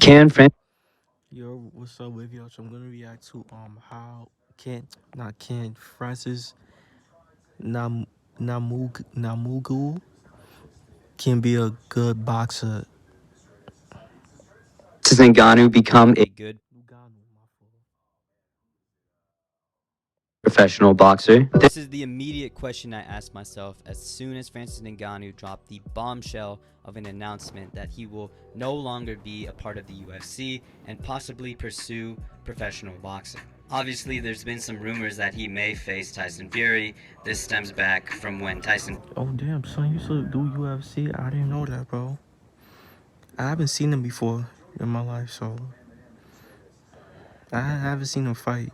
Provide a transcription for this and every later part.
Can Fran- Yo, what's up, WavyOcho? I'm gonna react to how Ken, not Ken, Francis Nam Namugu can be a good boxer. Ngannou become a Good Ngannou, my fault. professional boxer? This is the immediate question I asked myself as soon as Francis Ngannou dropped the bombshell of an announcement that he will no longer be a part of the UFC and possibly pursue professional boxing. Obviously, there's been some rumors that he may face Tyson Fury. This stems back from when Tyson. Oh damn, son, you still do UFC? I didn't know that, bro. I haven't seen him before in my life, so I haven't seen him fight.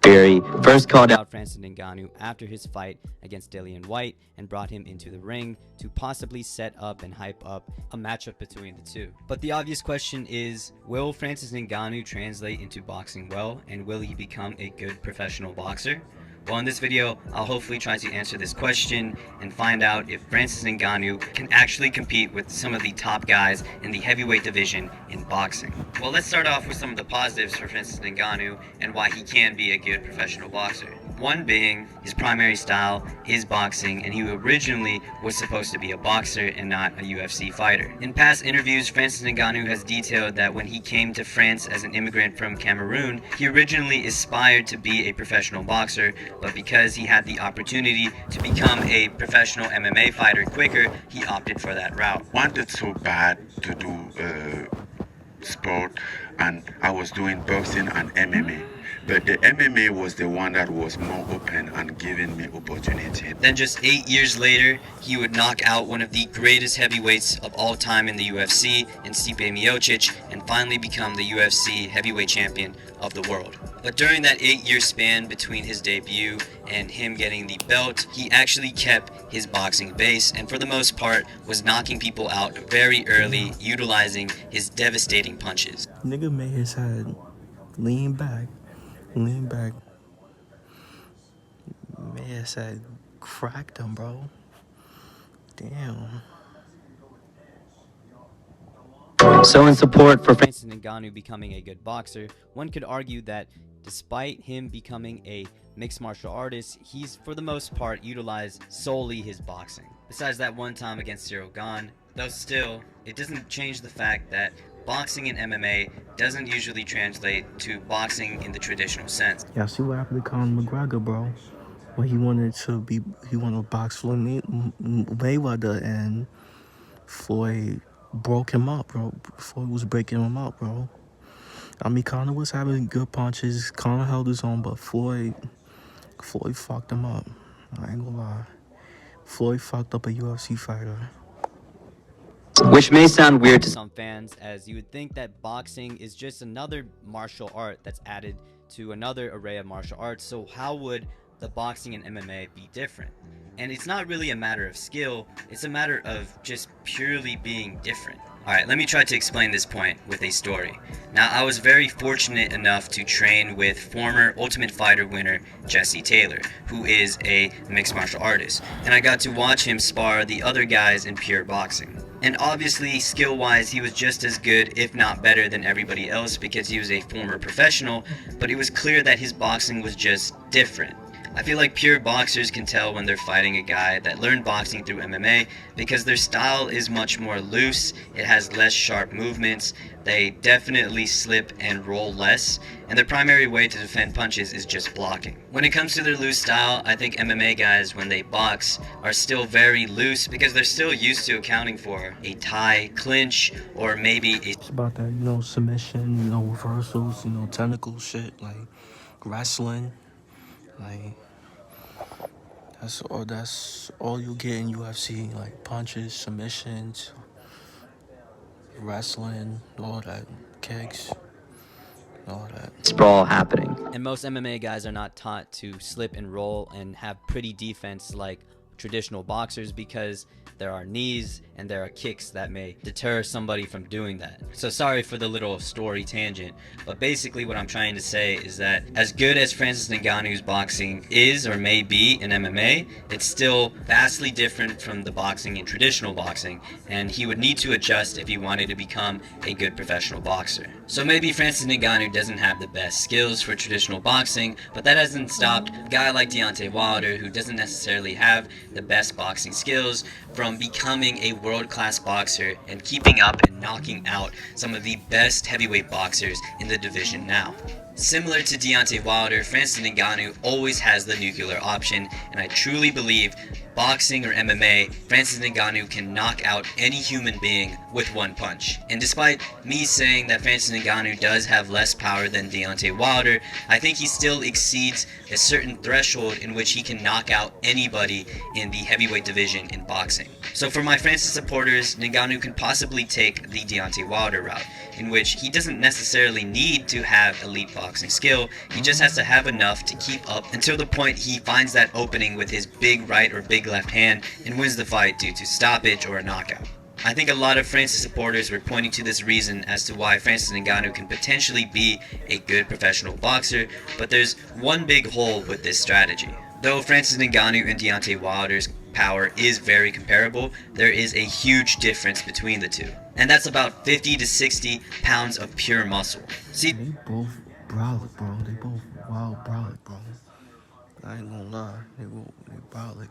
Fury first called out Out Francis Ngannou after his fight against Dillian White and brought him into the ring to possibly set up and hype up a matchup between the two. But the obvious question is, will Francis Ngannou translate into boxing well, and will he become a good professional boxer? Well, in this video, I'll hopefully try to answer this question and find out if Francis Ngannou can actually compete with some of the top guys in the heavyweight division in boxing. Well, let's start off with some of the positives for Francis Ngannou and why he can be a good professional boxer. One being his primary style is boxing, and he originally was supposed to be a boxer and not a UFC fighter. In past interviews, Francis Ngannou has detailed that when he came to France as an immigrant from Cameroon, he originally aspired to be a professional boxer, but because he had the opportunity to become a professional MMA fighter quicker, he opted for that route. Wanted so bad to do sport, and I was doing boxing and MMA. But the MMA was the one that was more open and giving me opportunity. Then just 8 years later, he would knock out one of the greatest heavyweights of all time in the UFC, in Stipe Miocic, and finally become the UFC heavyweight champion of the world. But during that 8-year span between his debut and him getting the belt, he actually kept his boxing base and for the most part was knocking people out very early, utilizing his devastating punches. Nigga made his head lean back, lean back. Made his head cracked him, bro. Damn. so in support for Francis Ngannou becoming a good boxer, one could argue that despite him becoming a mixed martial artist, he's for the most part utilized solely his boxing. Besides that one time against Cyril Gane, though still, it doesn't change the fact that boxing and MMA doesn't usually translate to boxing in the traditional sense. Yeah, see what happened to Conor McGregor, bro. When he wanted to box Floyd Mayweather, and Floyd broke him up, bro. Floyd was breaking him up, bro. I mean, Conor was having good punches. Conor held his own, but Floyd fucked him up. I ain't gonna lie. Floyd fucked up a UFC fighter. which may sound weird to Some fans, as you would think that boxing is just another martial art that's added to another array of martial arts, so how would the boxing and MMA be different? And it's not really a matter of skill, it's a matter of just purely being different. Alright, let me try to explain this point with a story. Now, I was very fortunate enough to train with former Ultimate Fighter winner Jesse Taylor, who is a mixed martial artist, and I got to watch him spar the other guys in pure boxing. And obviously, skill-wise, he was just as good, if not better, than everybody else because he was a former professional, but it was clear that his boxing was just different. I feel like pure boxers can tell when they're fighting a guy that learned boxing through MMA because their style is much more loose, it has less sharp movements, they definitely slip and roll less, and their primary way to defend punches is just blocking. When it comes to their loose style, I think MMA guys, when they box, are still very loose because they're still used to accounting for a tie, clinch, or maybe a It's about that, submission, reversals, technical shit, like wrestling. Like, that's all you get in UFC, like punches, submissions, wrestling, all that, kicks, all that. sprawl happening. And most MMA guys are not taught to slip and roll and have pretty defense like traditional boxers because there are knees and there are kicks that may deter somebody from doing that. So sorry for the little story tangent, but basically what I'm trying to say is that as good as Francis Ngannou's boxing is or may be in MMA, it's still vastly different from the boxing in traditional boxing, and he would need to adjust if he wanted to become a good professional boxer. So maybe Francis Ngannou doesn't have the best skills for traditional boxing, but that hasn't stopped a guy like Deontay Wilder, who doesn't necessarily have the best boxing skills, from becoming a world-class boxer and keeping up and knocking out some of the best heavyweight boxers in the division now. Similar to Deontay Wilder, Francis Ngannou always has the nuclear option, and I truly believe boxing or MMA, Francis Ngannou can knock out any human being with one punch. And despite me saying that Francis Ngannou does have less power than Deontay Wilder, I think he still exceeds a certain threshold in which he can knock out anybody in the heavyweight division in boxing. So for my Francis supporters, Ngannou can possibly take the Deontay Wilder route, in which he doesn't necessarily need to have elite boxing skill, he just has to have enough to keep up until the point he finds that opening with his big right or big left hand and wins the fight due to stoppage or a knockout. I think a lot of Francis supporters were pointing to this reason as to why Francis Ngannou can potentially be a good professional boxer, but there's one big hole with this strategy. Though Francis Ngannou and Deontay Wilder's power is very comparable, there is a huge difference between the two. And that's about 50 to 60 pounds of pure muscle. See, They both brolic, bro. They both wild brolic, bro. I ain't gonna lie. They brolic.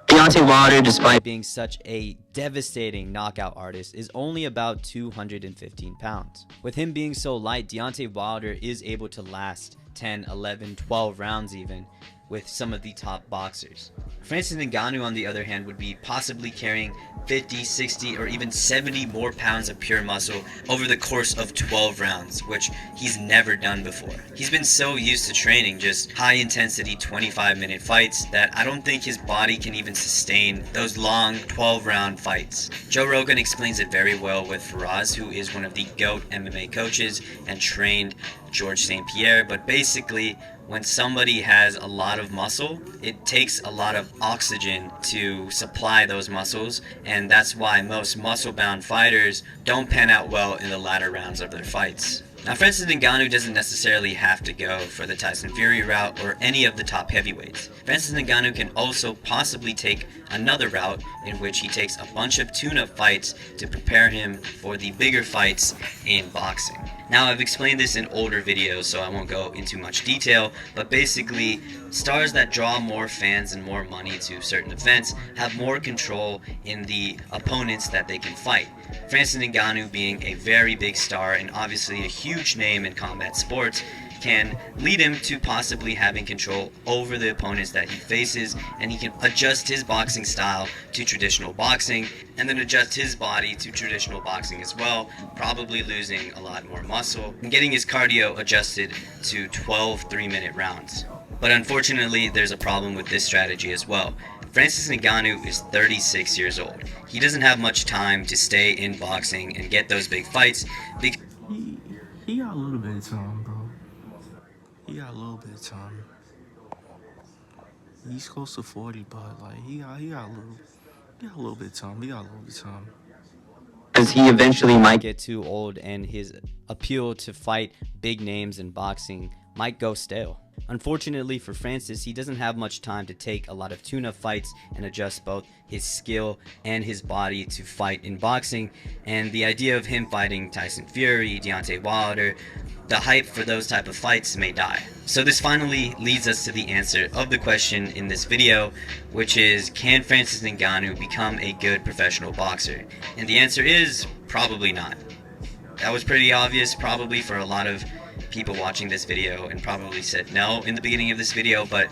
Deontay Wilder, despite being such a devastating knockout artist, is only about 215 pounds. With him being so light, Deontay Wilder is able to last 10, 11, 12 rounds even with some of the top boxers. Francis Ngannou, on the other hand, would be possibly carrying 50, 60, or even 70 more pounds of pure muscle over the course of 12 rounds, which he's never done before. He's been so used to training just high-intensity 25-minute fights that I don't think his body can even sustain those long 12-round fights. Joe Rogan explains it very well with Faraz, who is one of the GOAT MMA coaches and trained George St. Pierre, but basically, when somebody has a lot of muscle, it takes a lot of oxygen to supply those muscles, and that's why most muscle-bound fighters don't pan out well in the latter rounds of their fights. Now, Francis Ngannou doesn't necessarily have to go for the Tyson Fury route or any of the top heavyweights. Francis Ngannou can also possibly take another route in which he takes a bunch of tune-up fights to prepare him for the bigger fights in boxing. Now, I've explained this in older videos, so I won't go into much detail, but basically, stars that draw more fans and more money to certain events have more control in the opponents that they can fight. Francis Ngannou, being a very big star and obviously a huge name in combat sports, can lead him to possibly having control over the opponents that he faces, and he can adjust his boxing style to traditional boxing and then adjust his body to traditional boxing as well, probably losing a lot more muscle and getting his cardio adjusted to 12 3-minute rounds. But unfortunately, there's a problem with this strategy as well. Francis Ngannou is 36 years old. He doesn't have much time to stay in boxing and get those big fights because He got a little bit of time, bro. He got a little bit of time. He's close to 40, but like he got a little bit of time. He got a little bit of time. he eventually might get too old and his appeal to fight big names in boxing might go stale. Unfortunately for Francis, he doesn't have much time to take a lot of tune-up fights and adjust both his skill and his body to fight in boxing, and the idea of him fighting Tyson Fury, Deontay Wilder, the hype for those type of fights may die. So this finally leads us to the answer of the question in this video, which is, can Francis Ngannou become a good professional boxer? And the answer is probably not. That was pretty obvious probably for a lot of people watching this video, and probably said no in the beginning of this video, but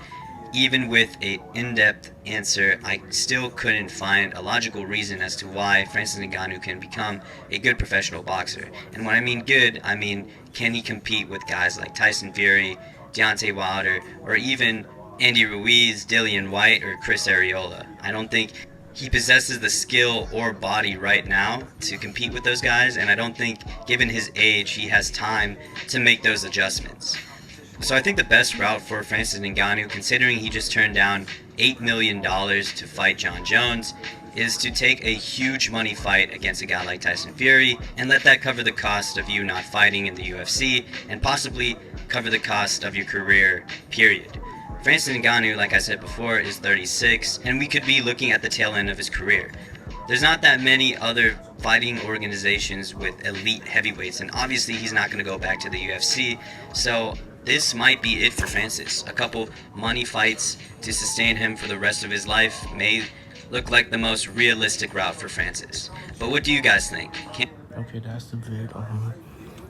even with an in-depth answer, I still couldn't find a logical reason as to why Francis Ngannou can become a good professional boxer. And when I mean good, I mean, can he compete with guys like Tyson Fury, Deontay Wilder, or even Andy Ruiz, Dillian White, or Chris Arreola? I don't think he possesses the skill or body right now to compete with those guys, and I don't think, given his age, he has time to make those adjustments. So I think the best route for Francis Ngannou, considering he just turned down $8 million to fight John Jones, is to take a huge money fight against a guy like Tyson Fury and let that cover the cost of you not fighting in the UFC and possibly cover the cost of your career, period. Francis Ngannou, like I said before, is 36, and we could be looking at the tail end of his career. There's not that many other fighting organizations with elite heavyweights, and obviously he's not going to go back to the UFC, so this might be it for Francis. A couple money fights to sustain him for the rest of his life may look like the most realistic route for Francis. But what do you guys think? Okay, that's the vid.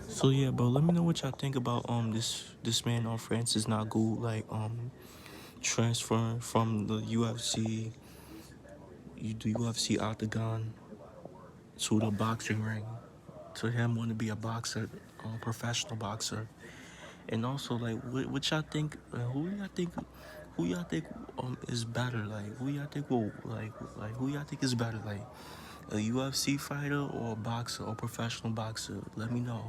So yeah, bro, let me know what y'all think about this man Francis Ngannou, like transferring from the UFC, the UFC octagon to the boxing ring, to him want to be a boxer, professional boxer. And also, like, what y'all think? Who y'all think is better? Like, who y'all think will like who y'all think is better? Like, a UFC fighter or a boxer or professional boxer? Let me know.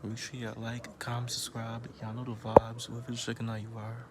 Make sure y'all like, comment, subscribe. Y'all know the vibes. Whoever's checking out, you are.